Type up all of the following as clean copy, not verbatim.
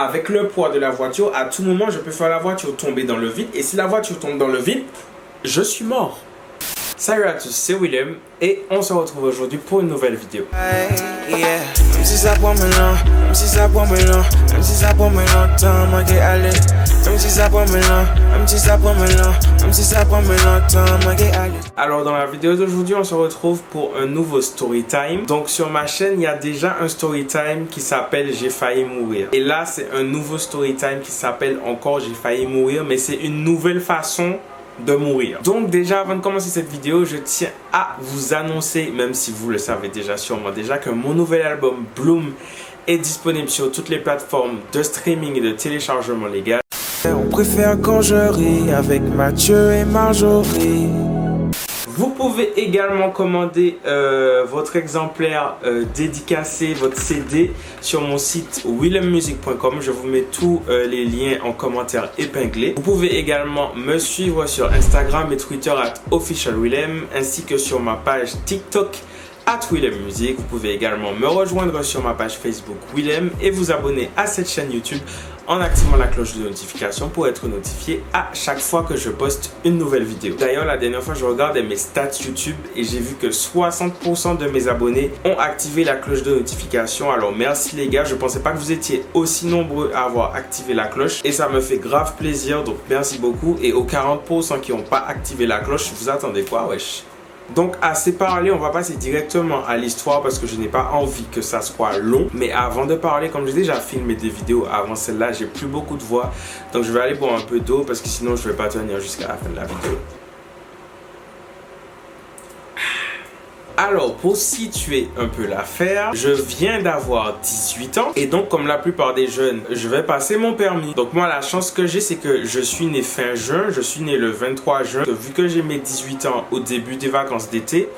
avec le poids de la voiture, à tout moment, je peux faire la voiture tomber dans le vide. Et si la voiture tombe dans le vide, je suis mort. Salut à tous, c'est Willem et on se retrouve aujourd'hui pour une nouvelle vidéo. Alors dans la vidéo d'aujourd'hui, on se retrouve pour un nouveau story time. Donc sur ma chaîne, il y a déjà un story time qui s'appelle J'ai failli mourir. Et là, c'est un nouveau story time qui s'appelle encore J'ai failli mourir, mais c'est une nouvelle façon de mourir. Donc déjà, avant de commencer cette vidéo, je tiens à vous annoncer, même si vous le savez déjà sûrement déjà, que mon nouvel album Bloom est disponible sur toutes les plateformes de streaming et de téléchargement légal. On préfère quand je ris avec Mathieu et Marjorie. Vous pouvez également commander votre exemplaire dédicacé, votre CD sur mon site willemmusic.com. Je vous mets tous les liens en commentaire épinglés. Vous pouvez également me suivre sur Instagram et Twitter @officialwillem ainsi que sur ma page TikTok @willemmusic. Vous pouvez également me rejoindre sur ma page Facebook Willem et vous abonner à cette chaîne YouTube en activant la cloche de notification pour être notifié à chaque fois que je poste une nouvelle vidéo. D'ailleurs, la dernière fois, je regardais mes stats YouTube et j'ai vu que 60% de mes abonnés ont activé la cloche de notification. Alors merci les gars, je pensais pas que vous étiez aussi nombreux à avoir activé la cloche et ça me fait grave plaisir, donc merci beaucoup. Et aux 40% qui n'ont pas activé la cloche, vous attendez quoi, wesh? Donc assez parlé, on va passer directement à l'histoire parce que je n'ai pas envie que ça soit long. Mais avant de parler, comme j'ai déjà filmé des vidéos avant celle-là, j'ai plus beaucoup de voix. Donc je vais aller boire un peu d'eau parce que sinon je ne vais pas tenir jusqu'à la fin de la vidéo. Alors, pour situer un peu l'affaire, je viens d'avoir 18 ans et donc comme la plupart des jeunes, je vais passer mon permis. Donc moi, la chance que j'ai, c'est que je suis né fin juin, je suis né le 23 juin. Vu que j'ai mes 18 ans au début des vacances d'été,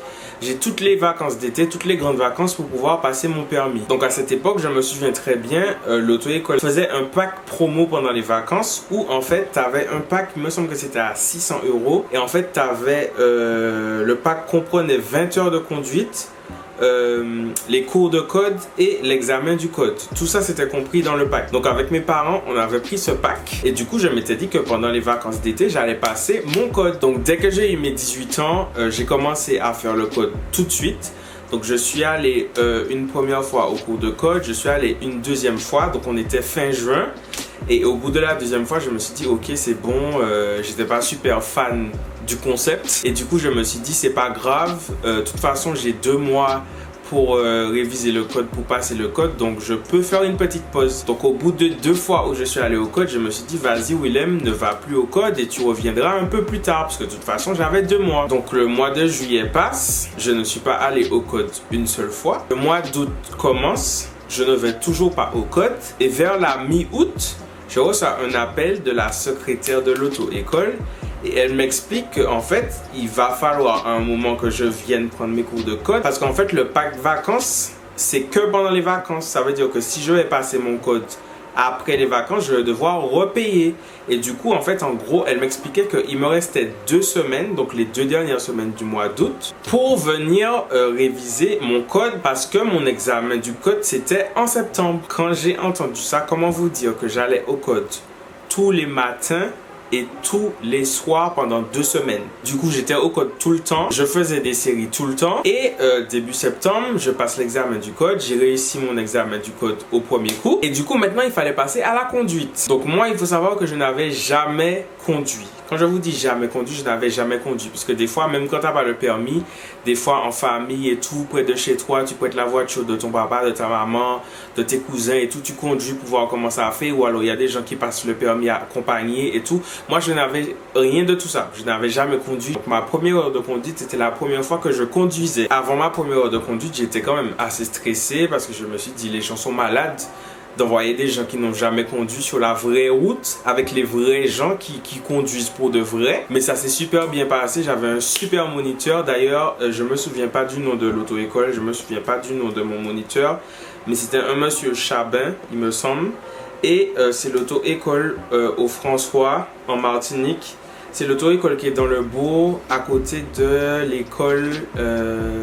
j'ai toutes les vacances d'été, toutes les grandes vacances pour pouvoir passer mon permis. Donc à cette époque, je me souviens très bien, l'auto-école faisait un pack promo pendant les vacances où en fait, tu avais un pack, il me semble que c'était à 600 € et en fait, tu avais, le pack comprenait 20 heures de conduite, les cours de code et l'examen du code. Tout ça c'était compris dans le pack. Donc avec mes parents, on avait pris ce pack et du coup je m'étais dit que pendant les vacances d'été, j'allais passer mon code. Donc dès que j'ai eu mes 18 ans, j'ai commencé à faire le code tout de suite. Donc je suis allé une première fois au cours de code, je suis allé une deuxième fois, donc on était fin juin. Et au bout de la deuxième fois, je me suis dit ok c'est bon, j'étais pas super fan du concept. Et du coup je me suis dit c'est pas grave, de toute façon j'ai 2 mois pour réviser le code, pour passer le code, donc je peux faire une petite pause. Donc au bout de 2 fois où je suis allé au code, je me suis dit vas-y Willem, ne va plus au code et tu reviendras un peu plus tard parce que de toute façon j'avais 2 mois. Donc le mois de juillet passe, je ne suis pas allé au code une seule fois. Le mois d'août commence, je ne vais toujours pas au code et vers la mi-août, je reçois un appel de la secrétaire de l'auto-école et elle m'explique qu'en fait, il va falloir à un moment que je vienne prendre mes cours de code parce qu'en fait, le pack vacances, c'est que pendant les vacances. Ça veut dire que si je vais passer mon code après les vacances, je vais devoir repayer. Et du coup, en fait, en gros, elle m'expliquait qu'il me restait 2 semaines, donc les 2 dernières semaines du mois d'août, pour venir réviser mon code parce que mon examen du code, c'était en septembre. Quand j'ai entendu ça, comment vous dire que j'allais au code tous les matins et tous les soirs pendant 2 semaines. Du coup, j'étais au code tout le temps. Je faisais des séries tout le temps. Et début septembre, je passe l'examen du code. J'ai réussi mon examen du code au premier coup. Et du coup, maintenant, il fallait passer à la conduite. Donc moi, il faut savoir que je n'avais jamais conduit. Quand je vous dis jamais conduit, je n'avais jamais conduit. Parce que des fois, même quand tu n'as pas le permis, des fois en famille et tout, près de chez toi, tu prêtes la voiture de ton papa, de ta maman, de tes cousins et tout. Tu conduis pour voir comment ça a fait. Ou alors, il y a des gens qui passent le permis à accompagner et tout. Moi, je n'avais rien de tout ça. Je n'avais jamais conduit. Donc, ma première heure de conduite, c'était la première fois que je conduisais. Avant ma première heure de conduite, j'étais quand même assez stressé parce que je me suis dit, les gens sont malades d'envoyer des gens qui n'ont jamais conduit sur la vraie route avec les vrais gens qui conduisent pour de vrai. Mais ça s'est super bien passé. J'avais un super moniteur. D'ailleurs, je me souviens pas du nom de l'auto-école. Je me souviens pas du nom de mon moniteur. Mais c'était un monsieur Chabin, il me semble. Et c'est l'auto-école au François, en Martinique. C'est l'auto-école qui est dans le bourg, à côté de l'école,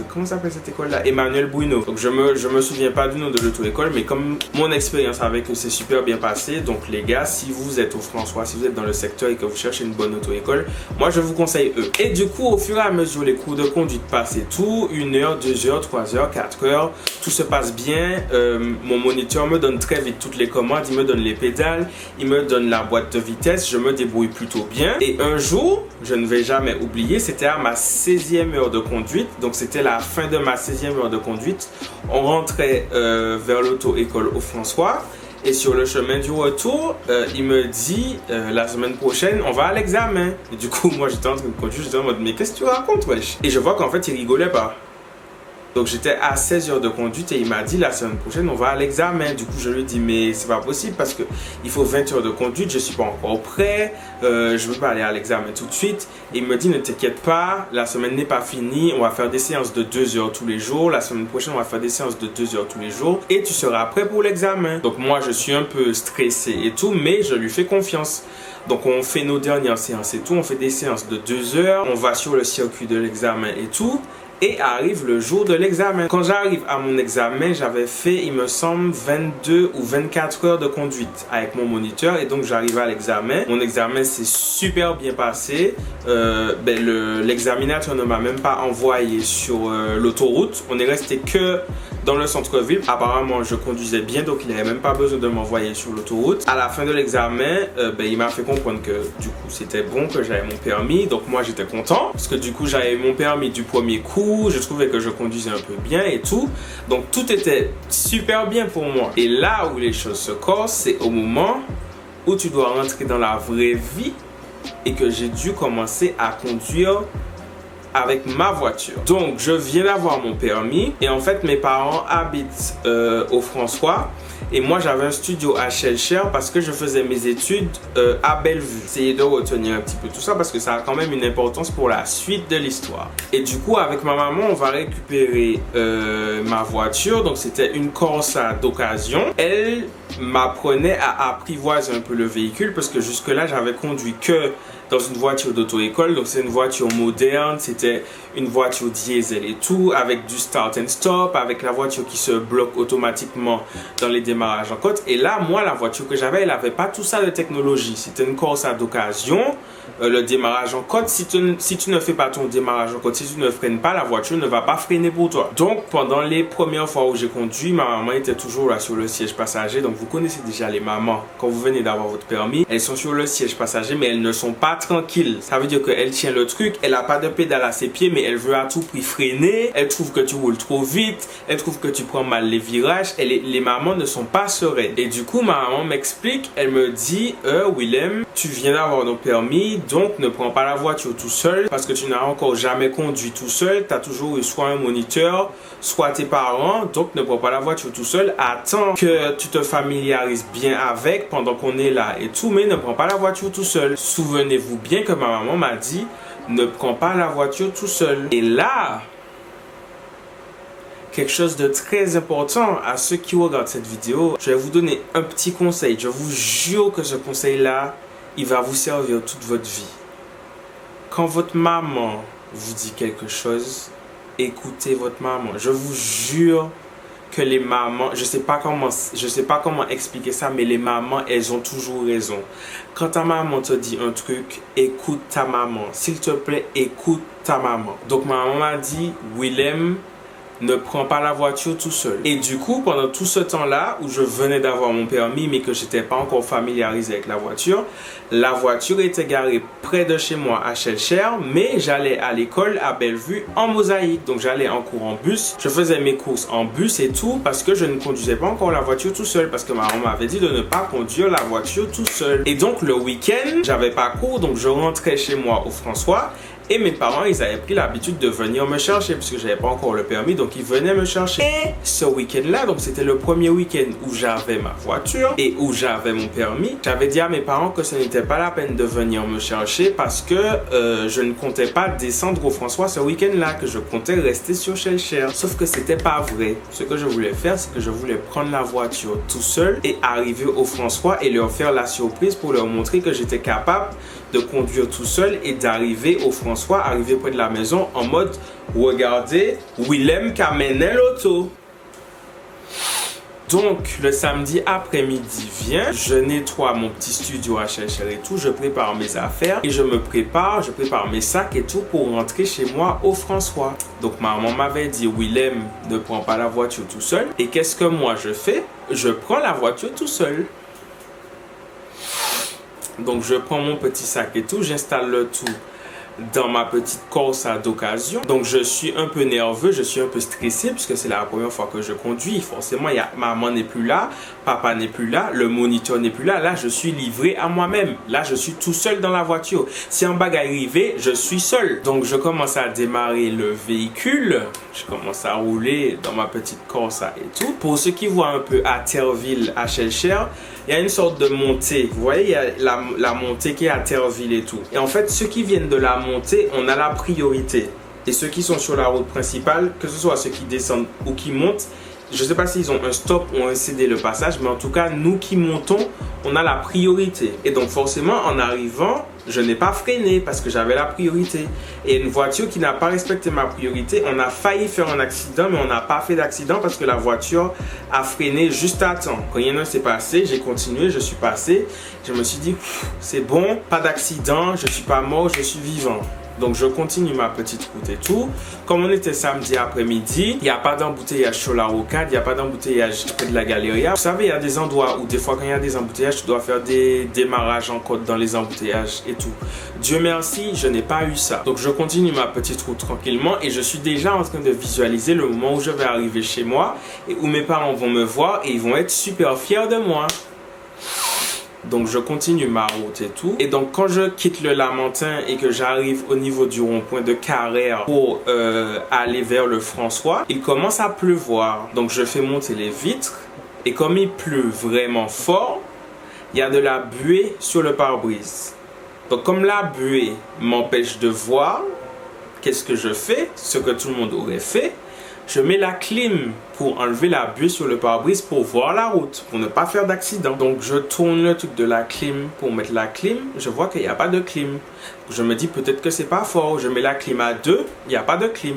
comment s'appelle cette école-là? Emmanuel Bruno. Donc je me souviens pas du nom de l'auto-école, mais comme mon expérience avec eux s'est super bien passé, donc les gars, si vous êtes au François, si vous êtes dans le secteur et que vous cherchez une bonne auto-école, moi je vous conseille eux. Et du coup, au fur et à mesure, les cours de conduite passent et tout, 1 heure, 2 heures, 3 heures, 4 heures, tout se passe bien. Mon moniteur me donne très vite toutes les commandes, il me donne les pédales, il me donne la boîte de vitesse, je me débrouille plutôt bien. Et un jour, je ne vais jamais oublier, c'était à ma 16e heure de conduite, donc c'était la fin de ma 16e heure de conduite. On rentrait vers l'auto-école au François et sur le chemin du retour, il me dit la semaine prochaine, on va à l'examen. Et du coup, moi j'étais en train de conduire, j'étais en mode mais qu'est-ce que tu racontes, wesh? Et je vois qu'en fait, il rigolait pas. Donc j'étais à 16 heures de conduite et il m'a dit la semaine prochaine on va à l'examen. Du coup je lui dis mais c'est pas possible parce que il faut 20 heures de conduite, je suis pas encore prêt, je veux pas aller à l'examen tout de suite. Et il me dit ne t'inquiète pas, la semaine n'est pas finie, on va faire des séances de 2 heures tous les jours. La semaine prochaine on va faire des séances de 2 heures tous les jours et tu seras prêt pour l'examen. Donc moi je suis un peu stressé et tout, mais je lui fais confiance. Donc on fait nos dernières séances et tout, on fait des séances de 2 heures, on va sur le circuit de l'examen et tout. Et arrive le jour de l'examen. Quand j'arrive à mon examen, j'avais fait, il me semble, 22 ou 24 heures de conduite avec mon moniteur. Et donc, j'arrive à l'examen. Mon examen s'est super bien passé. L'examinateur ne m'a même pas envoyé sur l'autoroute. On est resté que dans le centre-ville. Apparemment, je conduisais bien, donc il n'avait même pas besoin de m'envoyer sur l'autoroute. À la fin de l'examen, il m'a fait comprendre que du coup, c'était bon, que j'avais mon permis. Donc moi, j'étais content parce que du coup, j'avais mon permis du premier coup. Je trouvais que je conduisais un peu bien et tout. Donc tout était super bien pour moi. Et là où les choses se corsent, c'est au moment où tu dois rentrer dans la vraie vie et que j'ai dû commencer à conduire avec ma voiture. Donc je viens d'avoir mon permis et en fait mes parents habitent au François et moi j'avais un studio à Shellshare parce que je faisais mes études à Bellevue. Essayez de retenir un petit peu tout ça parce que ça a quand même une importance pour la suite de l'histoire. Et du coup avec ma maman on va récupérer ma voiture, donc c'était une Corsa d'occasion. Elle m'apprenait à apprivoiser un peu le véhicule parce que jusque là j'avais conduit que dans une voiture d'auto-école, donc c'est une voiture moderne, c'était une voiture diesel et tout, avec du start and stop, avec la voiture qui se bloque automatiquement dans les démarrages en côte. Et là, moi, la voiture que j'avais, elle n'avait pas tout ça de technologie. C'était une Corsa d'occasion. Le démarrage en côte, si tu ne fais pas ton démarrage en côte, si tu ne freines pas, la voiture ne va pas freiner pour toi. Donc, pendant les premières fois où j'ai conduit, ma maman était toujours là sur le siège passager. Donc, vous connaissez déjà les mamans. Quand vous venez d'avoir votre permis, elles sont sur le siège passager, mais elles ne sont pas tranquilles. Ça veut dire qu'elle tient le truc, elle n'a pas de pédale à ses pieds, mais elle veut à tout prix freiner. Elle trouve que tu roules trop vite, elle trouve que tu prends mal les virages. Et les mamans ne sont pas sereines. Et du coup, ma maman m'explique, elle me dit, Willem, tu viens d'avoir ton permis, donc ne prends pas la voiture tout seul parce que tu n'as encore jamais conduit tout seul. Tu as toujours eu soit un moniteur, soit tes parents, donc ne prends pas la voiture tout seul. Attends que tu te familiarises bien avec pendant qu'on est là et tout, mais ne prends pas la voiture tout seul. Souvenez-vous bien que ma maman m'a dit, ne prends pas la voiture tout seul. Et là, quelque chose de très important à ceux qui regardent cette vidéo, je vais vous donner un petit conseil. Je vous jure que ce conseil-là, il va vous servir toute votre vie. Quand votre maman vous dit quelque chose, écoutez votre maman. Je vous jure que les mamans, je sais pas comment expliquer ça, mais les mamans, elles ont toujours raison. Quand ta maman te dit un truc, écoute ta maman. S'il te plaît, écoute ta maman. Donc ma maman m'a dit, Willem, ne prends pas la voiture tout seul. Et du coup, pendant tout ce temps-là, où je venais d'avoir mon permis, mais que je n'étais pas encore familiarisé avec la voiture était garée près de chez moi à Shellshare, mais j'allais à l'école à Bellevue en Mosaïque. Donc j'allais en cours en bus, je faisais mes courses en bus et tout, parce que je ne conduisais pas encore la voiture tout seul, parce que ma maman m'avait dit de ne pas conduire la voiture tout seul. Et donc le week-end, j'avais pas cours, donc je rentrais chez moi au François, Et mes parents, ils avaient pris l'habitude de venir me chercher puisque j'avais pas encore le permis, donc ils venaient me chercher. Et ce week-end-là, donc c'était le premier week-end où j'avais ma voiture et où j'avais mon permis, j'avais dit à mes parents que ce n'était pas la peine de venir me chercher parce que je ne comptais pas descendre au François ce week-end-là, que je comptais rester sur Shellshare. Sauf que c'était pas vrai. Ce que je voulais faire, c'est que je voulais prendre la voiture tout seul et arriver au François et leur faire la surprise pour leur montrer que j'étais capable de conduire tout seul et d'arriver au François, arriver près de la maison en mode regardez, Willem qui a mené l'auto. Donc, le samedi après-midi vient, je nettoie mon petit studio à Shellshare et tout, je prépare mes affaires et je prépare mes sacs et tout pour rentrer chez moi au François. Donc, maman m'avait dit, Willem, ne prends pas la voiture tout seul. Et qu'est-ce que moi je fais? Je prends la voiture tout seul. Donc, je prends mon petit sac et tout, j'installe le tout dans ma petite Corsa d'occasion. Donc je suis un peu nerveux, je suis un peu stressé puisque c'est la première fois que je conduis. Forcément, maman n'est plus là, papa n'est plus là, le moniteur n'est plus là. Là, je suis livré à moi-même. Là, je suis tout seul dans la voiture. Si un bague arrivé, je suis seul. Donc je commence à démarrer le véhicule. Je commence à rouler dans ma petite Corsa et tout. Pour ceux qui voient un peu à Terreville, à Shellshare, il y a une sorte de montée. Vous voyez, il y a la montée qui est à Terreville et tout. Et en fait, ceux qui viennent de la montée, on a la priorité. Et ceux qui sont sur la route principale, que ce soit ceux qui descendent ou qui montent, je ne sais pas s'ils ont un stop ou un cédé le passage, mais en tout cas, nous qui montons, on a la priorité. Et donc forcément, en arrivant, je n'ai pas freiné parce que j'avais la priorité. Et une voiture qui n'a pas respecté ma priorité, on a failli faire un accident, mais on n'a pas fait d'accident parce que la voiture a freiné juste à temps. Rien ne s'est passé, j'ai continué, je suis passé. Je me suis dit, c'est bon, pas d'accident, je ne suis pas mort, je suis vivant. Donc je continue ma petite route et tout. Comme on était samedi après-midi, il n'y a pas d'embouteillage sur la rocade, il n'y a pas d'embouteillage près de la Galeria. Vous savez, il y a des endroits où des fois quand il y a des embouteillages, tu dois faire des démarrages en côte dans les embouteillages et tout. Dieu merci, je n'ai pas eu ça. Donc je continue ma petite route tranquillement et je suis déjà en train de visualiser le moment où je vais arriver chez moi et où mes parents vont me voir et ils vont être super fiers de moi. Donc je continue ma route et tout. Et donc quand je quitte le Lamentin et que j'arrive au niveau du rond-point de Carrère pour aller vers le François, il commence à pleuvoir. Donc je fais monter les vitres. Et comme il pleut vraiment fort, il y a de la buée sur le pare-brise. Donc comme la buée m'empêche de voir, qu'est-ce que je fais? Ce que tout le monde aurait fait. Je mets la clim pour enlever la buée sur le pare-brise pour voir la route, pour ne pas faire d'accident. Donc je tourne le truc de la clim pour mettre la clim. Je vois qu'il n'y a pas de clim. Je me dis peut-être que c'est pas fort. Je mets la clim à 2, il n'y a pas de clim.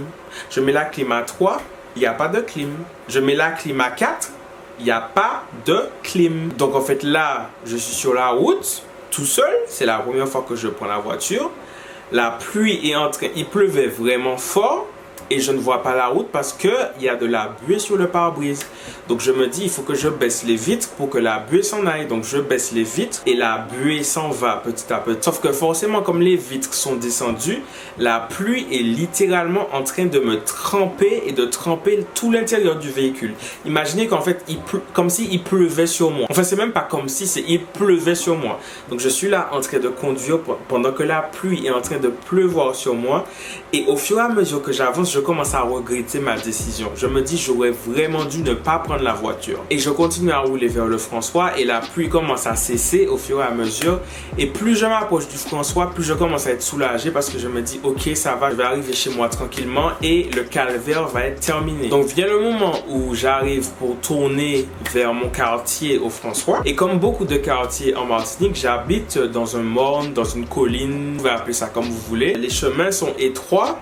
Je mets la clim à 3, il n'y a pas de clim. Je mets la clim à 4, il n'y a pas de clim. Donc en fait là, je suis sur la route, tout seul. C'est la première fois que je prends la voiture. La pluie est en train, il pleuvait vraiment fort. Et je ne vois pas la route parce qu'il y a de la buée sur le pare-brise. Donc je me dis, il faut que je baisse les vitres pour que la buée s'en aille. Donc je baisse les vitres et la buée s'en va petit à petit. Sauf que forcément, comme les vitres sont descendues, la pluie est littéralement en train de me tremper et de tremper tout l'intérieur du véhicule. Imaginez qu'en fait, comme s'il pleuvait sur moi. Enfin, c'est même pas comme si, il pleuvait sur moi. Donc je suis là en train de conduire pendant que la pluie est en train de pleuvoir sur moi. Et au fur et à mesure que j'avance, je commence à regretter ma décision. Je me dis, j'aurais vraiment dû ne pas prendre la voiture. Et je continue à rouler vers le François et la pluie commence à cesser au fur et à mesure. Et plus je m'approche du François, plus je commence à être soulagé parce que je me dis, ok, ça va, je vais arriver chez moi tranquillement et le calvaire va être terminé. Donc vient le moment où j'arrive pour tourner vers mon quartier au François. Et comme beaucoup de quartiers en Martinique, j'habite dans un morne, dans une colline, vous pouvez appeler ça comme vous voulez. Les chemins sont étroits.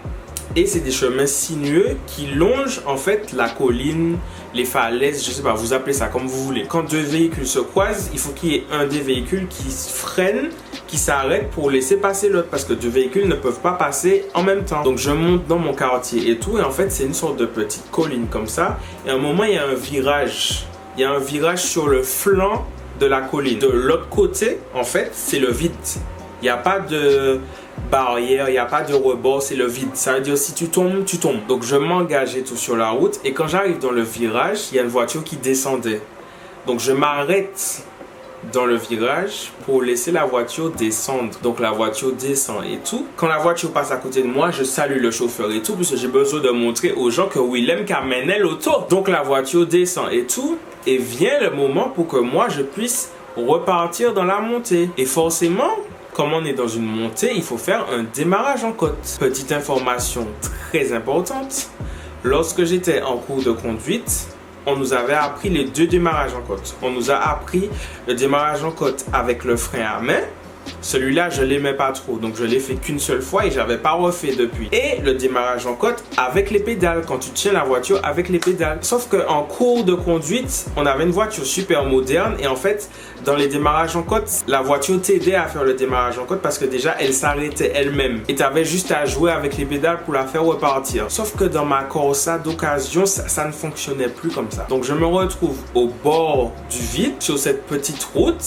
Et c'est des chemins sinueux qui longent en fait la colline, les falaises, je sais pas, vous appelez ça comme vous voulez. Quand deux véhicules se croisent, il faut qu'il y ait un des véhicules qui freine, qui s'arrête pour laisser passer l'autre parce que deux véhicules ne peuvent pas passer en même temps. Donc je monte dans mon quartier et tout et en fait c'est une sorte de petite colline comme ça. Et à un moment il y a un virage. Il y a un virage sur le flanc de la colline. De l'autre côté, en fait, c'est le vide. Il n'y a pas de barrière, il n'y a pas de rebord, c'est le vide. Ça veut dire si tu tombes, tu tombes. Donc je m'engage et tout sur la route et quand j'arrive dans le virage, il y a une voiture qui descendait. Donc je m'arrête dans le virage pour laisser la voiture descendre. Donc la voiture descend et tout. Quand la voiture passe à côté de moi, je salue le chauffeur et tout, puisque j'ai besoin de montrer aux gens que Willem amenait l'auto. Donc la voiture descend et tout. Et vient le moment pour que moi je puisse repartir dans la montée. Et forcément, comme on est dans une montée, il faut faire un démarrage en côte. Petite information très importante. Lorsque j'étais en cours de conduite, on nous avait appris les deux démarrages en côte. On nous a appris le démarrage en côte avec le frein à main. Celui-là, je ne l'aimais pas trop, donc je l'ai fait qu'une seule fois et je n'avais pas refait depuis. Et le démarrage en côte avec les pédales, quand tu tiens la voiture avec les pédales. Sauf qu'en cours de conduite, on avait une voiture super moderne et en fait, dans les démarrages en côte, la voiture t'aidait à faire le démarrage en côte parce que déjà, elle s'arrêtait elle-même. Et tu avais juste à jouer avec les pédales pour la faire repartir. Sauf que dans ma Corsa d'occasion, ça ne fonctionnait plus comme ça. Donc je me retrouve au bord du vide, sur cette petite route.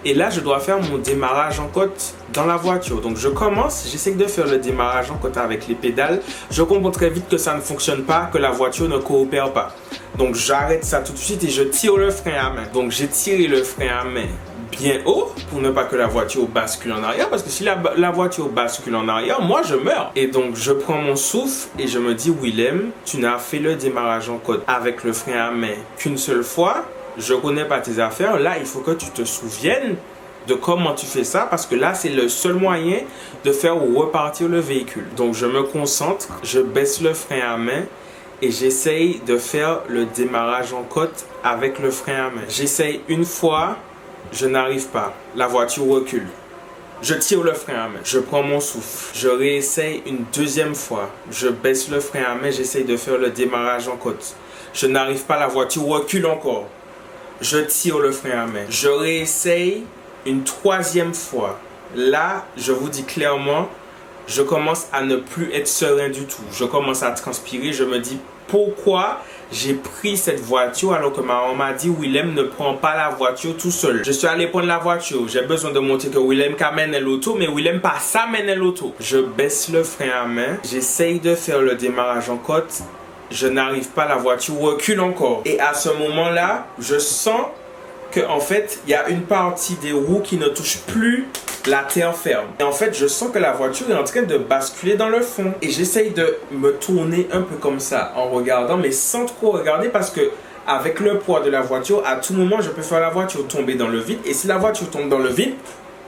Et là, je dois faire mon démarrage en côte dans la voiture. Donc, je commence, j'essaie de faire le démarrage en côte avec les pédales. Je comprends très vite que ça ne fonctionne pas, que la voiture ne coopère pas. Donc, j'arrête ça tout de suite et je tire le frein à main. Donc, j'ai tiré le frein à main bien haut pour ne pas que la voiture bascule en arrière. Parce que si la voiture bascule en arrière, moi, je meurs. Et donc, je prends mon souffle et je me dis, Willem, tu n'as fait le démarrage en côte avec le frein à main qu'une seule fois. Je connais pas tes affaires. Là, il faut que tu te souviennes de comment tu fais ça parce que là, c'est le seul moyen de faire repartir le véhicule. Donc, je me concentre, je baisse le frein à main et j'essaye de faire le démarrage en côte avec le frein à main. J'essaye une fois, je n'arrive pas. La voiture recule. Je tire le frein à main, je prends mon souffle, je réessaye une deuxième fois. Je baisse le frein à main, j'essaye de faire le démarrage en côte. Je n'arrive pas, la voiture recule encore. Je tire le frein à main. Je réessaye une troisième fois. Là, je vous dis clairement, je commence à ne plus être serein du tout. Je commence à transpirer. Je me dis pourquoi j'ai pris cette voiture alors que ma maman m'a dit Willem ne prend pas la voiture tout seul. Je suis allé prendre la voiture. J'ai besoin de montrer que Willem amène l'auto, mais Willem pas s'amène l'auto. Je baisse le frein à main. J'essaye de faire le démarrage en côte. Je n'arrive pas, la voiture recule encore. Et à ce moment-là, je sens que en fait, il y a une partie des roues qui ne touche plus la terre ferme. Et en fait, je sens que la voiture est en train de basculer dans le fond. Et j'essaye de me tourner un peu comme ça en regardant, mais sans trop regarder parce que avec le poids de la voiture, à tout moment, je peux faire la voiture tomber dans le vide. Et si la voiture tombe dans le vide,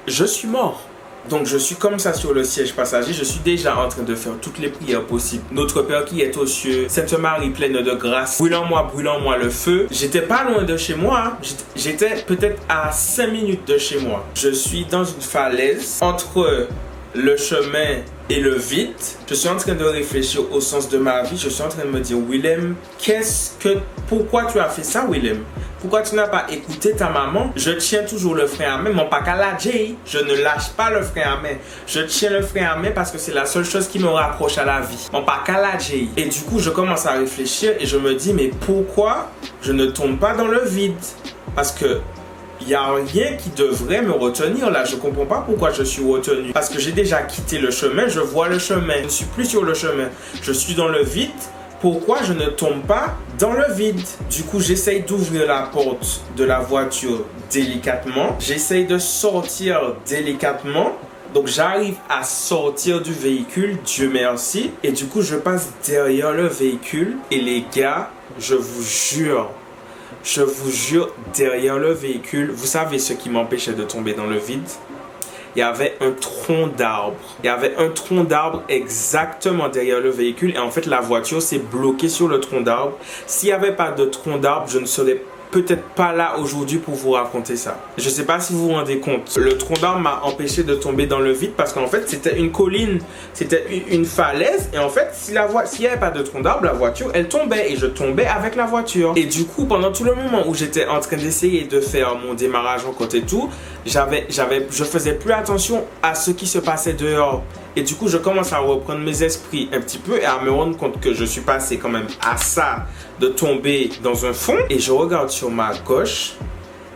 je suis mort. Donc je suis comme ça sur le siège passager, je suis déjà en train de faire toutes les prières possibles. Notre Père qui est aux cieux, Sainte Marie pleine de grâce, brûlant-moi le feu. J'étais pas loin de chez moi, hein. J'étais peut-être à 5 minutes de chez moi. Je suis dans une falaise entre le chemin et le vide. Je suis en train de réfléchir au sens de ma vie. Je suis en train de me dire, Willem, pourquoi tu as fait ça, Willem? Pourquoi tu n'as pas écouté ta maman? Je tiens toujours le frein à main, mon pas qu'à la J. Je ne lâche pas le frein à main. Je tiens le frein à main parce que c'est la seule chose qui me rapproche à la vie. Mon pas qu'à la J. Et du coup, je commence à réfléchir et je me dis, mais pourquoi je ne tombe pas dans le vide? Parce que il n'y a rien qui devrait me retenir là. Je ne comprends pas pourquoi je suis retenu. Parce que j'ai déjà quitté le chemin, je vois le chemin. Je ne suis plus sur le chemin. Je suis dans le vide. Pourquoi je ne tombe pas dans le vide? Du coup, j'essaye d'ouvrir la porte de la voiture délicatement. J'essaye de sortir délicatement. Donc, j'arrive à sortir du véhicule, Dieu merci. Et du coup, je passe derrière le véhicule. Et les gars, je vous jure, derrière le véhicule, vous savez ce qui m'empêchait de tomber dans le vide? Il y avait un tronc d'arbre. Il y avait un tronc d'arbre exactement derrière le véhicule. Et en fait, la voiture s'est bloquée sur le tronc d'arbre. S'il n'y avait pas de tronc d'arbre, je ne serais peut-être pas là aujourd'hui pour vous raconter ça. Je ne sais pas si vous vous rendez compte. Le tronc d'arbre m'a empêché de tomber dans le vide parce qu'en fait, c'était une colline. C'était une falaise. Et en fait, s'il n'y avait pas de tronc d'arbre, la voiture, elle tombait. Et je tombais avec la voiture. Et du coup, pendant tout le moment où j'étais en train d'essayer de faire mon démarrage en côte et tout, je faisais plus attention à ce qui se passait dehors. Et du coup, je commence à reprendre mes esprits un petit peu et à me rendre compte que je suis passé quand même à ça de tomber dans un fond. Et je regarde sur ma gauche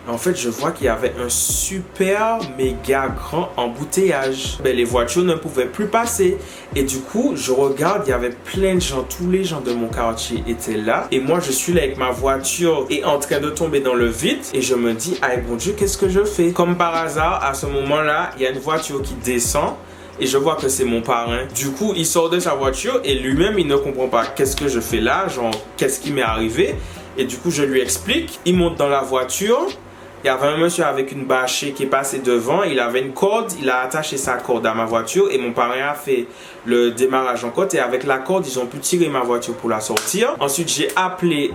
En fait, je vois qu'il y avait un super méga grand embouteillage. Ben, les voitures ne pouvaient plus passer. Et du coup, je regarde, il y avait plein de gens. Tous les gens de mon quartier étaient là. Et moi, je suis là avec ma voiture et en train de tomber dans le vide. Et je me dis, ah mon Dieu, qu'est-ce que je fais? Comme par hasard, à ce moment-là, il y a une voiture qui descend. Et je vois que c'est mon parrain. Du coup, il sort de sa voiture et lui-même, il ne comprend pas qu'est-ce que je fais là, genre, qu'est-ce qui m'est arrivé. Et du coup, je lui explique. Il monte dans la voiture. Il y avait un monsieur avec une bâchée qui est passé devant. Il avait une corde. Il a attaché sa corde à ma voiture. Et mon parrain a fait le démarrage en côte. Et avec la corde, ils ont pu tirer ma voiture pour la sortir. Ensuite, j'ai appelé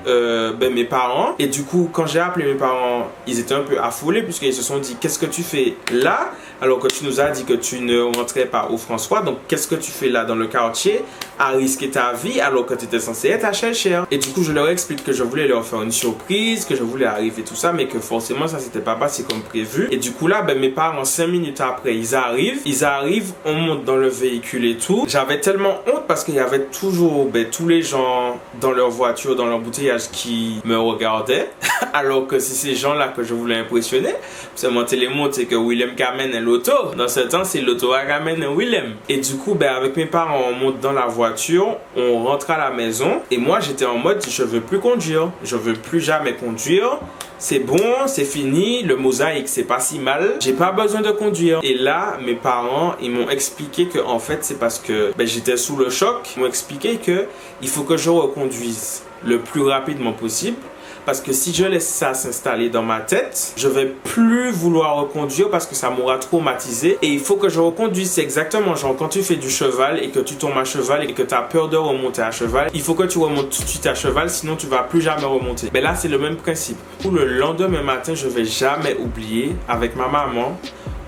mes parents. Et du coup, quand j'ai appelé mes parents, ils étaient un peu affolés puisqu'ils se sont dit, qu'est-ce que tu fais là? Alors que tu nous as dit que tu ne rentrais pas au François. Donc, qu'est-ce que tu fais là dans le quartier à risquer ta vie alors que tu étais censé être à Cher? Et du coup, je leur explique que je voulais leur faire une surprise, que je voulais arriver tout ça, mais que forcément, ça s'était pas passé comme prévu. Et du coup, là, mes parents, 5 minutes après, ils arrivent, on monte dans le véhicule et tout. J'avais tellement honte parce qu'il y avait toujours tous les gens dans leur voiture, dans l'embouteillage qui me regardaient. Alors que c'est ces gens-là que je voulais impressionner. C'est mon télémontre, c'est que Willem Kamen est l'auto. Dans ce temps, c'est l'auto à Kamen et Willem. Et du coup, avec mes parents, on monte dans la voiture, on rentre à la maison. Et moi, j'étais en mode, je veux plus conduire. Je veux plus jamais conduire. C'est bon, c'est fini, le mosaïque, c'est pas si mal. J'ai pas besoin de conduire. Et là, mes parents, ils m'ont expliqué que en fait, c'est parce que j'étais sous le choc. Ils m'ont expliqué que il faut que je reconduise le plus rapidement possible. Parce que si je laisse ça s'installer dans ma tête, je vais plus vouloir reconduire parce que ça m'aura traumatisé. Et il faut que je reconduise. C'est exactement genre quand tu fais du cheval et que tu tombes à cheval et que tu as peur de remonter à cheval. Il faut que tu remontes tout de suite à cheval, sinon tu vas plus jamais remonter. Mais là, c'est le même principe. Le lendemain matin, je vais jamais oublier avec ma maman.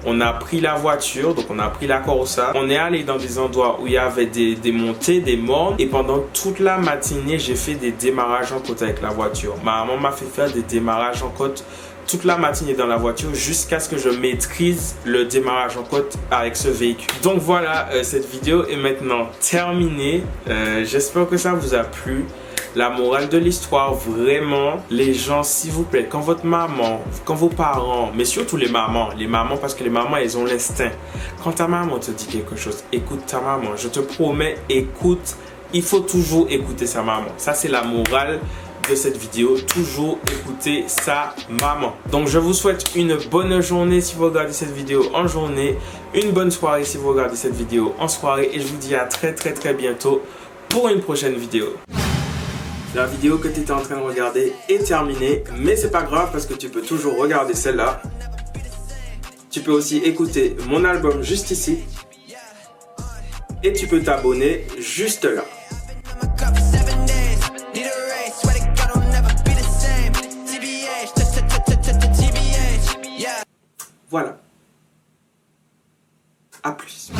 On a pris la voiture, donc on a pris la Corsa. On est allé dans des endroits où il y avait des montées, des mornes. Et pendant toute la matinée, j'ai fait des démarrages en côte avec la voiture. Ma maman m'a fait faire des démarrages en côte toute la matinée dans la voiture jusqu'à ce que je maîtrise le démarrage en côte avec ce véhicule. Donc voilà, cette vidéo est maintenant terminée. J'espère que ça vous a plu. La morale de l'histoire, vraiment, les gens, s'il vous plaît, quand votre maman, quand vos parents, mais surtout les mamans parce que les mamans, elles ont l'instinct. Quand ta maman te dit quelque chose, écoute ta maman. Je te promets, écoute. Il faut toujours écouter sa maman. Ça, c'est la morale de cette vidéo. Toujours écouter sa maman. Donc, je vous souhaite une bonne journée si vous regardez cette vidéo en journée. Une bonne soirée si vous regardez cette vidéo en soirée. Et je vous dis à très bientôt pour une prochaine vidéo. La vidéo que tu étais en train de regarder est terminée, mais c'est pas grave parce que tu peux toujours regarder celle-là. Tu peux aussi écouter mon album juste ici. Et tu peux t'abonner juste là. Voilà. À plus.